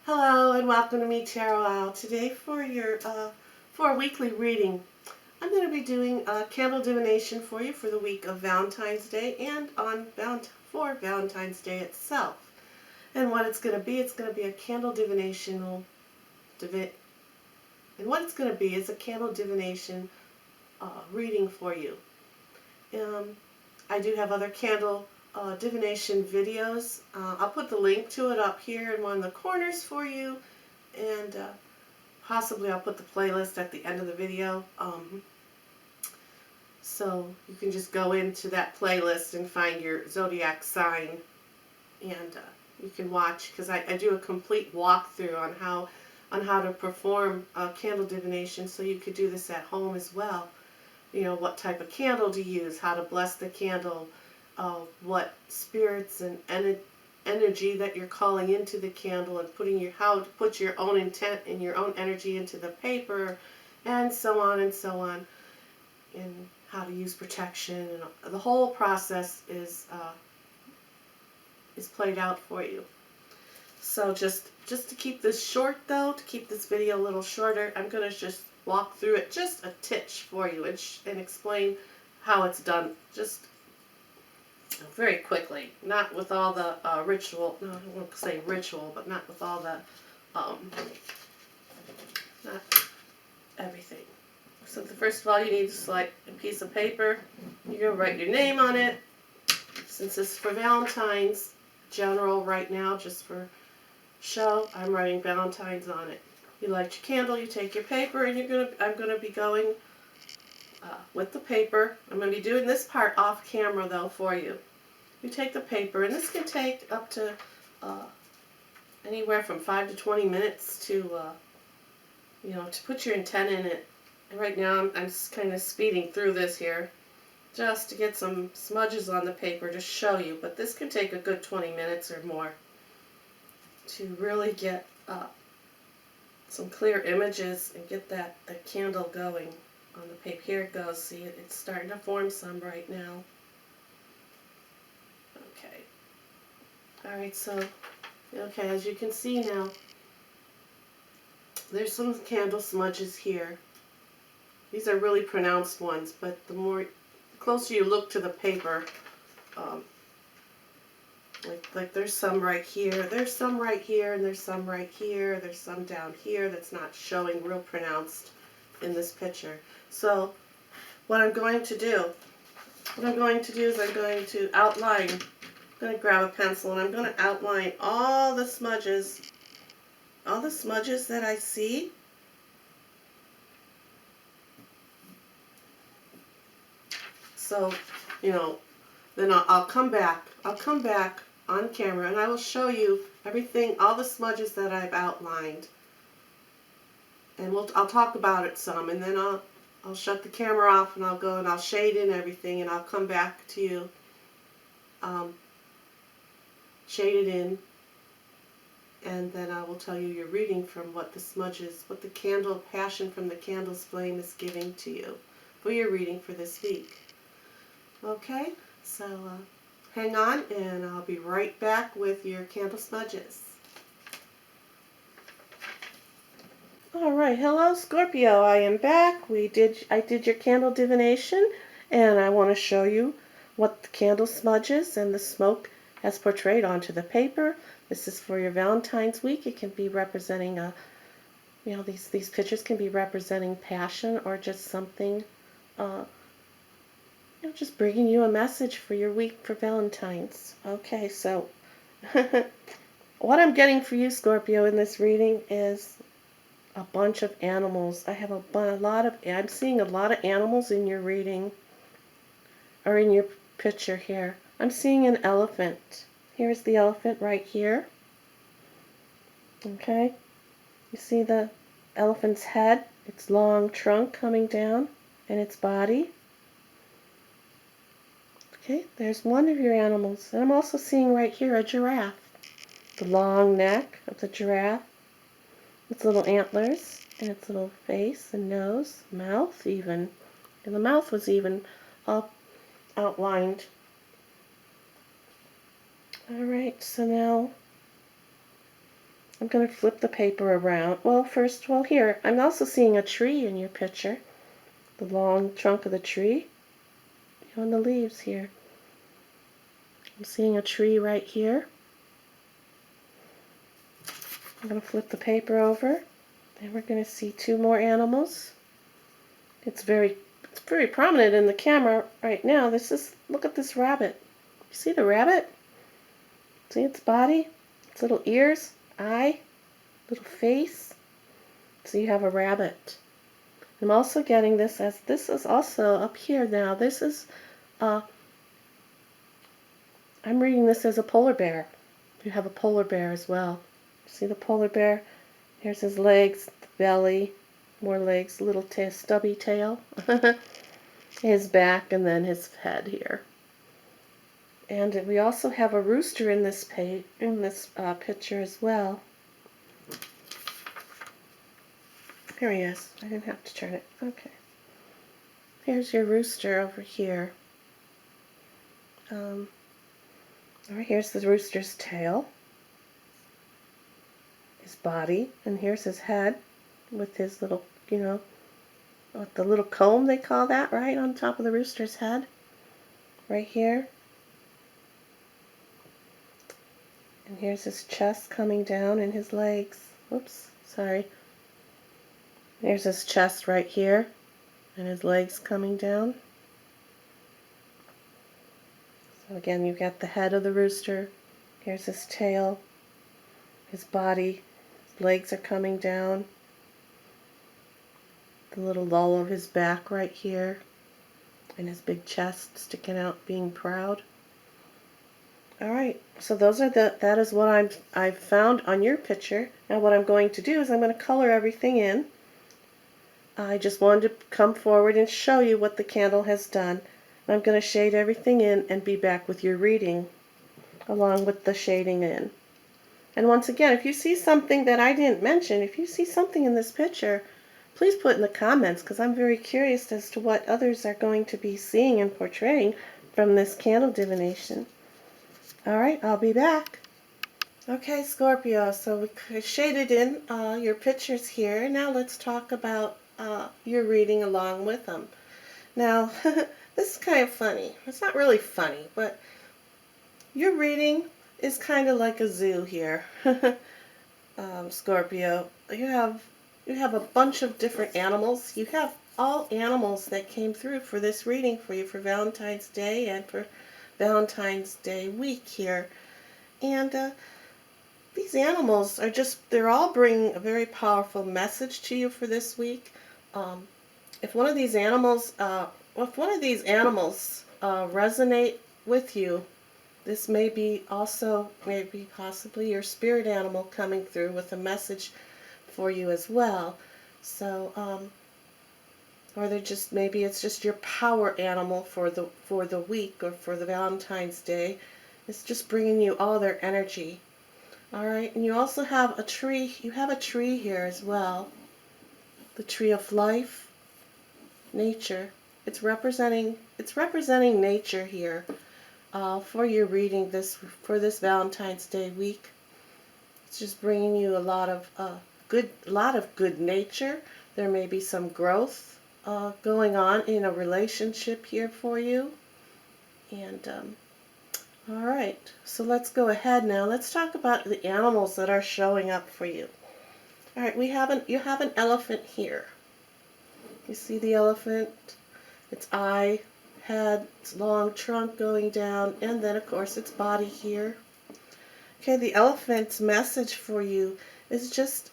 Hello and welcome to Me Tarot Owl. Today for a weekly reading, I'm going to be doing a candle divination for you for the week of Valentine's Day and for Valentine's Day itself. And what it's going to be, a candle divination. And what it's going to be is a candle divination reading for you. I do have other candle divination videos. I'll put the link to it up here in one of the corners for you, and possibly I'll put the playlist at the end of the video. So you can just go into that playlist and find your zodiac sign, and you can watch, because I do a complete walkthrough on how to perform candle divination, so you could do this at home as well. You know, what type of candle to use, how to bless the candle, what spirits and energy that you're calling into the candle, and how to put your own intent and your own energy into the paper, and so on and so on, and how to use protection, and the whole process is played out for you. So just to keep this short, though, to keep this video a little shorter, I'm going to just walk through it just a titch for you and explain how it's done just very quickly. Not with all the ritual, no, I won't say ritual, but not with all the, not everything. So first of all, you need to select a piece of paper. You're going to write your name on it. Since it's for Valentine's, general right now, just for show, I'm writing Valentine's on it. You light your candle, you take your paper, and I'm going to be going with the paper. I'm going to be doing this part off camera, though, for you. You take the paper, and this can take up to anywhere from 5 to 20 minutes to put your intent in it. And right now, I'm just kind of speeding through this here, just to get some smudges on the paper to show you. But this can take a good 20 minutes or more to really get some clear images and get the candle going on the paper. Here it goes. See, it's starting to form some right now. Okay. Alright, so, okay, as you can see now, there's some candle smudges here. These are really pronounced ones, but the closer you look to the paper, like there's some right here, there's some right here, and there's some right here, there's some down here that's not showing real pronounced in this picture. So what I'm going to do is I'm going to outline. I'm going to grab a pencil, and I'm going to outline all the smudges that I see. So, then I'll come back on camera, and I will show you everything, all the smudges that I've outlined, and I'll talk about it some, and then I'll shut the camera off, and I'll go and I'll shade in everything, and I'll come back to you, shade it in, and then I will tell you your reading from what the smudges, what the candle, passion from the candle's flame is giving to you for your reading for this week. Okay, so hang on, and I'll be right back with your candle smudges. Alright, hello Scorpio, I am back. I did your candle divination, and I want to show you what the candle smudges and the smoke has portrayed onto the paper. This is for your Valentine's week. It can be representing these pictures can be representing passion, or just something, just bringing you a message for your week for Valentine's. Okay, so what I'm getting for you, Scorpio, in this reading is a bunch of animals. I have I'm seeing a lot of animals in your reading, or in your picture here. I'm seeing an elephant. Here's the elephant right here. Okay, you see the elephant's head, its long trunk coming down, and its body. Okay, there's one of your animals. And I'm also seeing right here a giraffe. The long neck of the giraffe, its little antlers, and its little face and nose, mouth even. And the mouth was even outlined. Alright, so now I'm going to flip the paper around. Well, first, well, here, I'm also seeing a tree in your picture. The long trunk of the tree. On the leaves here. I'm seeing a tree right here. I'm going to flip the paper over. And we're going to see two more animals. It's very prominent in the camera right now. Look at this rabbit. You see the rabbit? See its body? Its little ears, eye, little face. So you have a rabbit. I'm also getting this as, this is also up here now. This is, I'm reading this as a polar bear. You have a polar bear as well. See the polar bear? Here's his legs, the belly, more legs, little stubby tail, his back, and then his head here. And we also have a rooster in this picture as well. Here he is. I didn't have to turn it. Okay. Here's your rooster over here. Right here's the rooster's tail, his body, and here's his head with his little, with the little comb, they call that, right, on top of the rooster's head. Right here. And here's his chest coming down and his legs. Oops, sorry. There's his chest right here and his legs coming down. So again, you've got the head of the rooster. Here's his tail, his body, his legs are coming down. The little loll of his back right here, and his big chest sticking out, being proud. All right, so that is what I've found on your picture. Now what I'm going to do is I'm going to color everything in. I just wanted to come forward and show you what the candle has done. I'm going to shade everything in and be back with your reading along with the shading in. And once again, if you see something that I didn't mention, if you see something in this picture, please put in the comments, because I'm very curious as to what others are going to be seeing and portraying from this candle divination. All right, I'll be back. Okay, Scorpio, so we shaded in your pictures here. Now let's talk about your reading along with them. Now, this is kind of funny. It's not really funny, but your reading is kind of like a zoo here, Scorpio. You have a bunch of different animals. You have all animals that came through for this reading for you for Valentine's Day and for Valentine's Day week here. And these animals are they're all bringing a very powerful message to you for this week. If one of these animals resonate with you, this may be possibly your spirit animal coming through with a message for you as well. So, or maybe it's just your power animal for the week or for the Valentine's Day. It's just bringing you all their energy. All right, and you also have a tree. You have a tree here as well. The tree of life, nature. It's representing nature here for your reading for this Valentine's Day week. It's just bringing you a lot of good nature. There may be some growth going on in a relationship here for you. And all right, so let's go ahead now. Let's talk about the animals that are showing up for you. All right, you have an elephant here. You see the elephant? Its eye, head, its long trunk going down, and then of course its body here. Okay, the elephant's message for you is just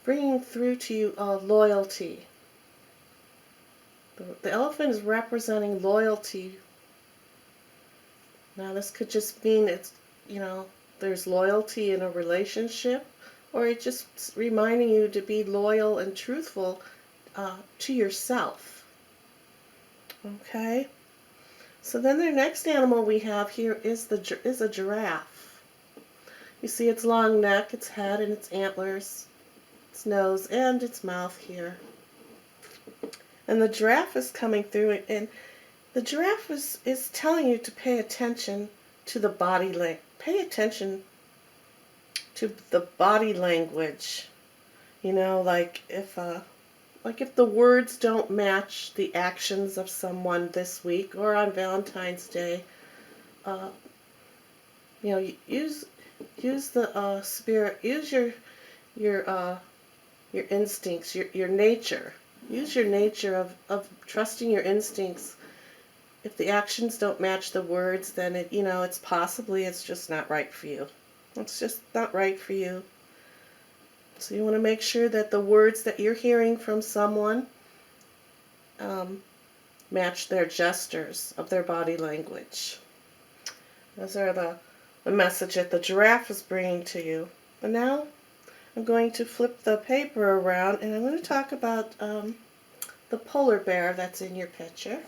bringing through to you loyalty. The elephant is representing loyalty. Now this could just mean there's loyalty in a relationship, or it's just reminding you to be loyal and truthful to yourself. Okay? So then the next animal we have here is a giraffe. You see its long neck, its head, and its antlers, its nose, and its mouth here. And the giraffe is coming through, and the giraffe is telling you to pay attention to the body length. Pay attention to the body language. You know, like if the words don't match the actions of someone this week or on Valentine's Day, uh, you know, use the spirit, use your instincts, your nature. Use your nature of trusting your instincts. If the actions don't match the words, then it's just not right for you. It's just not right for you. So you want to make sure that the words that you're hearing from someone match their gestures of their body language. Those are the message that the giraffe is bringing to you. And now I'm going to flip the paper around and I'm going to talk about the polar bear that's in your picture.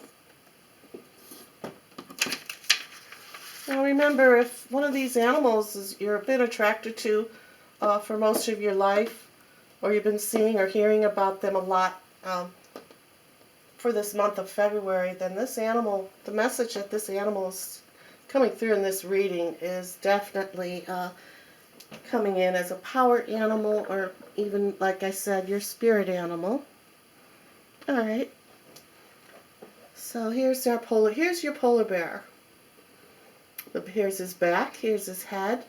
Now remember, if one of these animals is you're a bit attracted to for most of your life, or you've been seeing or hearing about them a lot for this month of February, then this animal, the message that this animal is coming through in this reading is definitely coming in as a power animal, or even, like I said, your spirit animal. Alright, so here's your polar bear. Here's his back, here's his head,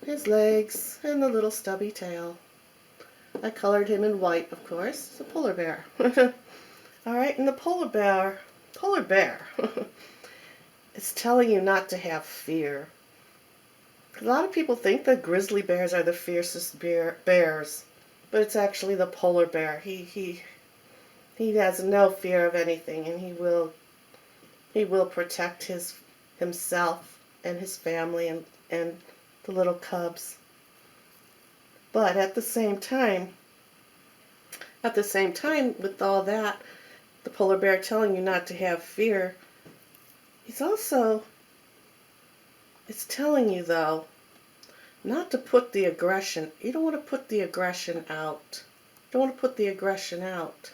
his legs, and the little stubby tail. I colored him in white, of course. It's a polar bear. Alright, and the polar bear is telling you not to have fear. A lot of people think that grizzly bears are the fiercest bears, but it's actually the polar bear. He has no fear of anything, and he will protect himself and his family and the little cubs. But at the same time, with all that, the polar bear telling you not to have fear, it's telling you, though, not to put the aggression. You don't want to put the aggression out. Don't want to put the aggression out.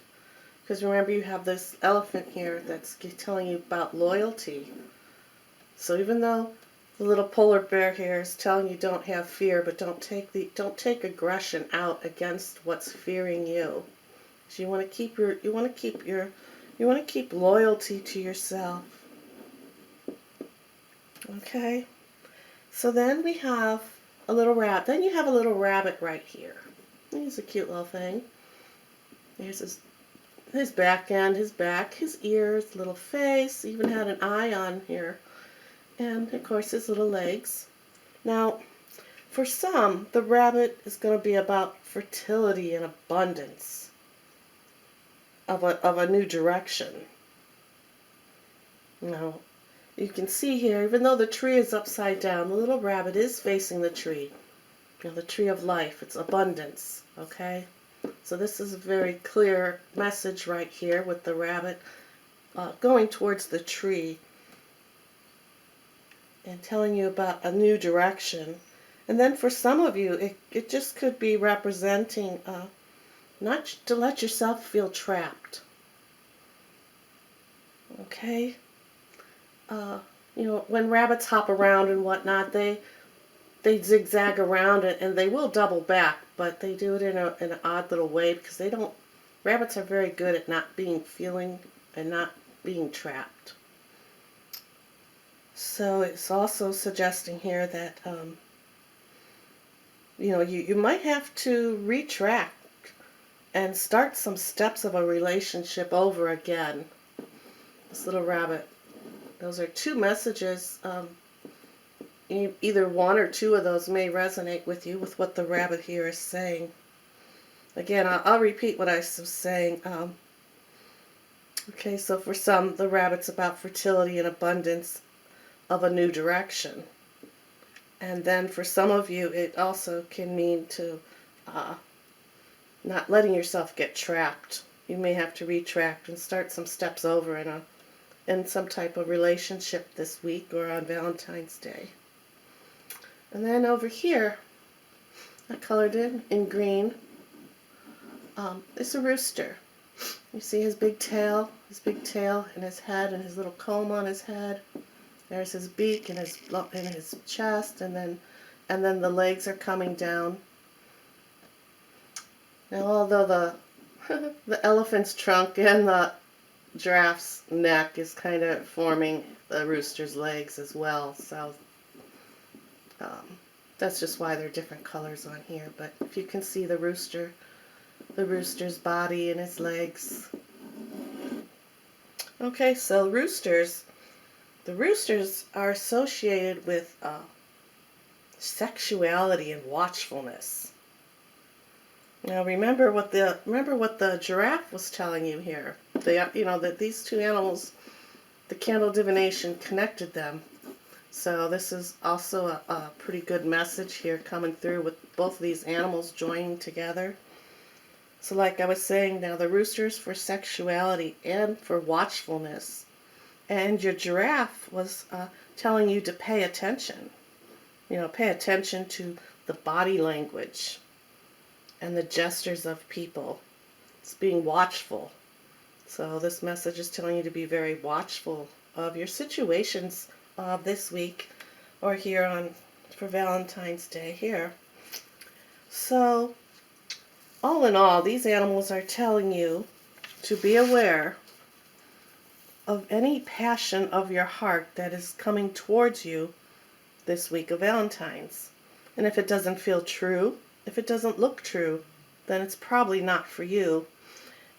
Because remember, you have this elephant here that's telling you about loyalty. So even though the little polar bear here is telling you don't have fear, but don't take aggression out against what's fearing you. So you want to keep loyalty to yourself. Okay? So then we have a little rabbit. Then you have a little rabbit right here. He's a cute little thing. Here's his back end, his back, his ears, little face, even had an eye on here. And, of course, his little legs. Now, for some, the rabbit is going to be about fertility and abundance of a new direction. Now, you can see here, even though the tree is upside down, the little rabbit is facing the tree. You know, the tree of life. It's abundance, okay? So this is a very clear message right here with the rabbit going towards the tree and telling you about a new direction. And then for some of you, it just could be representing not to let yourself feel trapped. Okay? You know, when rabbits hop around and whatnot, they zigzag around and they will double back, but they do it in an odd little way because rabbits are very good at not being trapped. So it's also suggesting here that, you know, you might have to retract and start some steps of a relationship over again. This little rabbit. Those are two messages. Either one or two of those may resonate with you with what the rabbit here is saying. Again, I'll repeat what I was saying. Okay, so for some, the rabbit's about fertility and abundance of a new direction. And then for some of you, it also can mean to not letting yourself get trapped. You may have to retract and start some steps over in some type of relationship this week or on Valentine's Day. And then over here, I colored it in green. It's a rooster. You see his big tail and his head and his little comb on his head. There's his beak and his chest, and then and then the legs are coming down. Now, although the the elephant's trunk and the giraffe's neck is kind of forming the rooster's legs as well, so um, that's just why they're different colors on here. But if you can see the rooster's body and his legs. Okay, so the roosters are associated with sexuality and watchfulness. Now remember what the giraffe was telling you here. That these two animals, the candle divination connected them. So this is also a pretty good message here coming through with both of these animals joining together. So like I was saying, now the rooster's for sexuality and for watchfulness. And your giraffe was telling you to pay attention. Pay attention to the body language and the gestures of people. It's being watchful. So this message is telling you to be very watchful of your situations this week or here for Valentine's Day here. So all in all, these animals are telling you to be aware of any passion of your heart that is coming towards you this week of Valentine's. And if it doesn't feel true, if it doesn't look true, then it's probably not for you.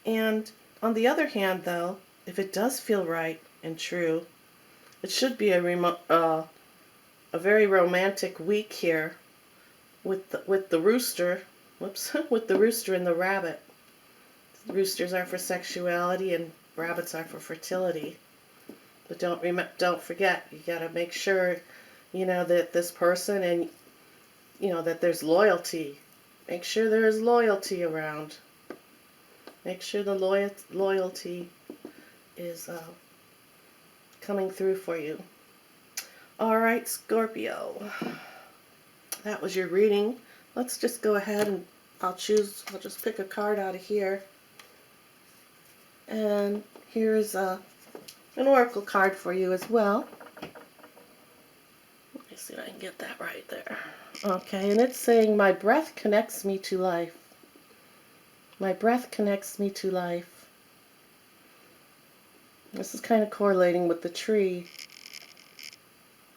And on the other hand, though, if it does feel right and true, it should be a very romantic week here with the rooster. With the rooster and the rabbit. Roosters are for sexuality and rabbits are for fertility. But don't forget, you got to make sure, that this person and, that there's loyalty. Make sure there is loyalty around. Make sure the loyalty is coming through for you. All right, Scorpio. That was your reading. Let's just go ahead and I'll just pick a card out of here. And here's an oracle card for you as well. Let me see if I can get that right there. Okay, and it's saying, my breath connects me to life. My breath connects me to life. This is kind of correlating with the tree.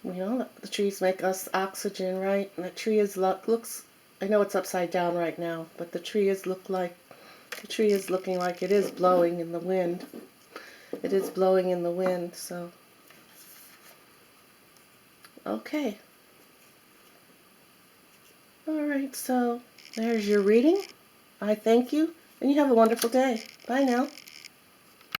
The trees make us oxygen, right? And the tree looks, I know it's upside down right now, but the tree is looking like it is blowing in the wind. It is blowing in the wind, so. Okay. Alright, so there's your reading. I thank you, and you have a wonderful day. Bye now.